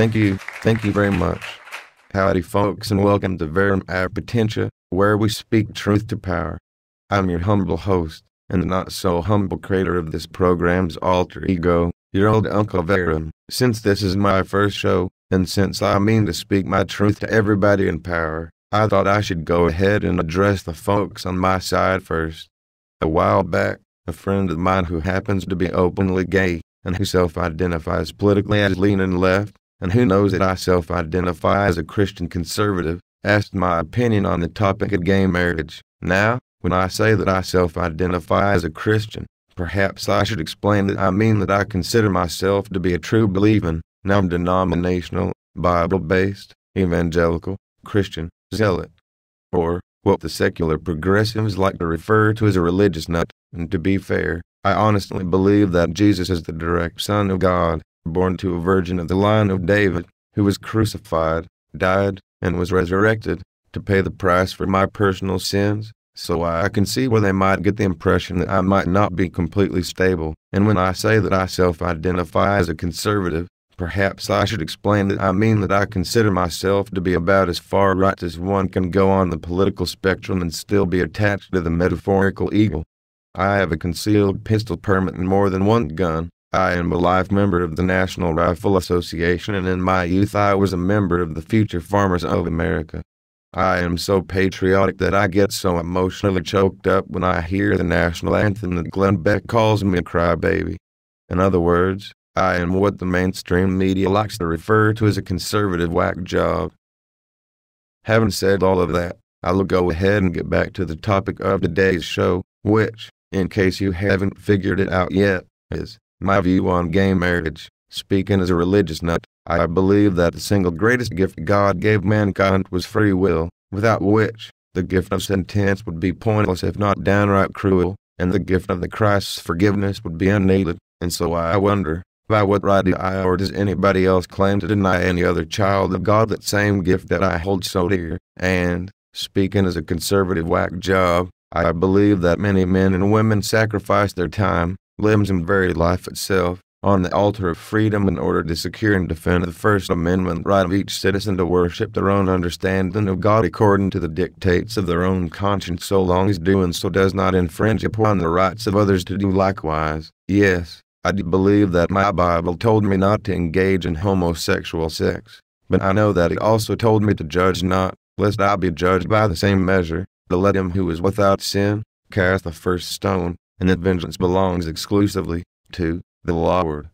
Thank you very much. Howdy folks and welcome to Verum Ad Potentia, where we speak truth to power. I'm your humble host, and the not-so-humble creator of this program's alter ego, your old Uncle Verum. Since this is my first show, and since I mean to speak my truth to everybody in power, I thought I should go ahead and address the folks on my side first. A while back, a friend of mine who happens to be openly gay, and who self-identifies politically as leaning left, and who knows that I self-identify as a Christian conservative, asked my opinion on the topic of gay marriage. Now, when I say that I self-identify as a Christian, perhaps I should explain that I mean that I consider myself to be a true believing, non-denominational, Bible-based, evangelical, Christian zealot, or what the secular progressives like to refer to as a religious nut. And to be fair, I honestly believe that Jesus is the direct Son of God, born to a virgin of the line of David, who was crucified, died, and was resurrected, to pay the price for my personal sins. So I can see where they might get the impression that I might not be completely stable, and when I say that I self-identify as a conservative, perhaps I should explain that I mean that I consider myself to be about as far right as one can go on the political spectrum and still be attached to the metaphorical eagle. I have a concealed pistol permit and more than one gun. I am a life member of the National Rifle Association, and in my youth I was a member of the Future Farmers of America. I am so patriotic that I get so emotionally choked up when I hear the national anthem that Glenn Beck calls me a crybaby. In other words, I am what the mainstream media likes to refer to as a conservative whack job. Having said all of that, I'll go ahead and get back to the topic of today's show, which, in case you haven't figured it out yet, is my view on gay marriage. Speaking as a religious nut, I believe that the single greatest gift God gave mankind was free will, without which the gift of sentence would be pointless if not downright cruel, and the gift of the Christ's forgiveness would be unneeded. And so I wonder, by what right do I or does anybody else claim to deny any other child of God that same gift that I hold so dear? And, speaking as a conservative whack job, I believe that many men and women sacrifice their time, limbs and very life itself, on the altar of freedom in order to secure and defend the First Amendment right of each citizen to worship their own understanding of God according to the dictates of their own conscience, so long as doing so does not infringe upon the rights of others to do likewise. Yes, I do believe that my Bible told me not to engage in homosexual sex, but I know that it also told me to judge not, lest I be judged by the same measure, to let him who is without sin cast the first stone, and that vengeance belongs exclusively to the Lord.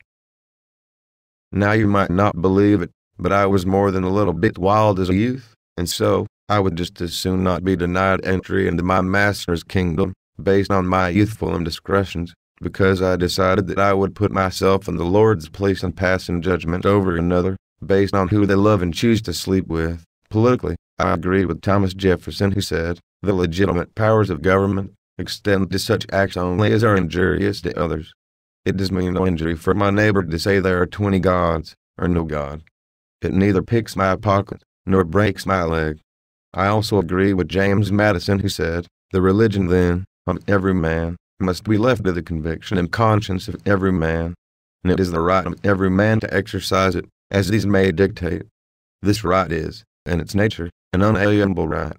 Now you might not believe it, but I was more than a little bit wild as a youth, and so I would just as soon not be denied entry into my master's kingdom, based on my youthful indiscretions, because I decided that I would put myself in the Lord's place and pass in judgment over another, based on who they love and choose to sleep with. Politically, I agree with Thomas Jefferson, who said, "The legitimate powers of government extend to such acts only as are injurious to others." It does me no injury for my neighbor to say there are 20 gods, or no God. It neither picks my pocket, nor breaks my leg. I also agree with James Madison, who said, "The religion, then, of every man, must be left to the conviction and conscience of every man, and it is the right of every man to exercise it, as these may dictate." This right is, in its nature, an unalienable right.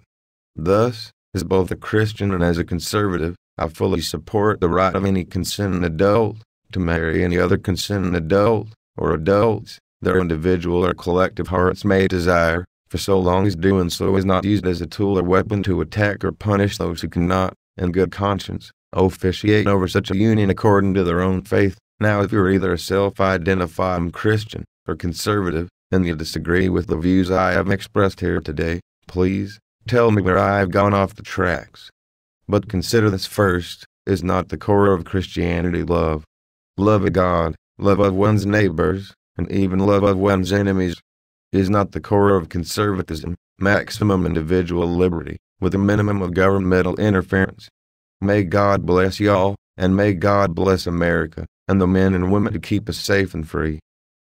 Thus, as both a Christian and as a conservative, I fully support the right of any consenting adult to marry any other consenting adult, or adults, their individual or collective hearts may desire, for so long as doing so is not used as a tool or weapon to attack or punish those who cannot, in good conscience, officiate over such a union according to their own faith. Now if you're either a self-identifying Christian or conservative, and you disagree with the views I have expressed here today, please tell me where I have gone off the tracks. But consider this first, is not the core of Christianity love? Love of God, love of one's neighbors, and even love of one's enemies? Is not the core of conservatism maximum individual liberty, with a minimum of governmental interference? May God bless y'all, and may God bless America, and the men and women who keep us safe and free.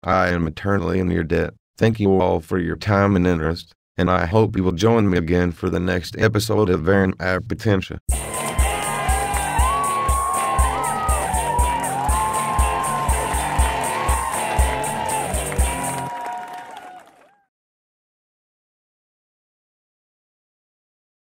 I am eternally in your debt. Thank you all for your time and interest, and I hope you will join me again for the next episode of Verum Ad Potentia.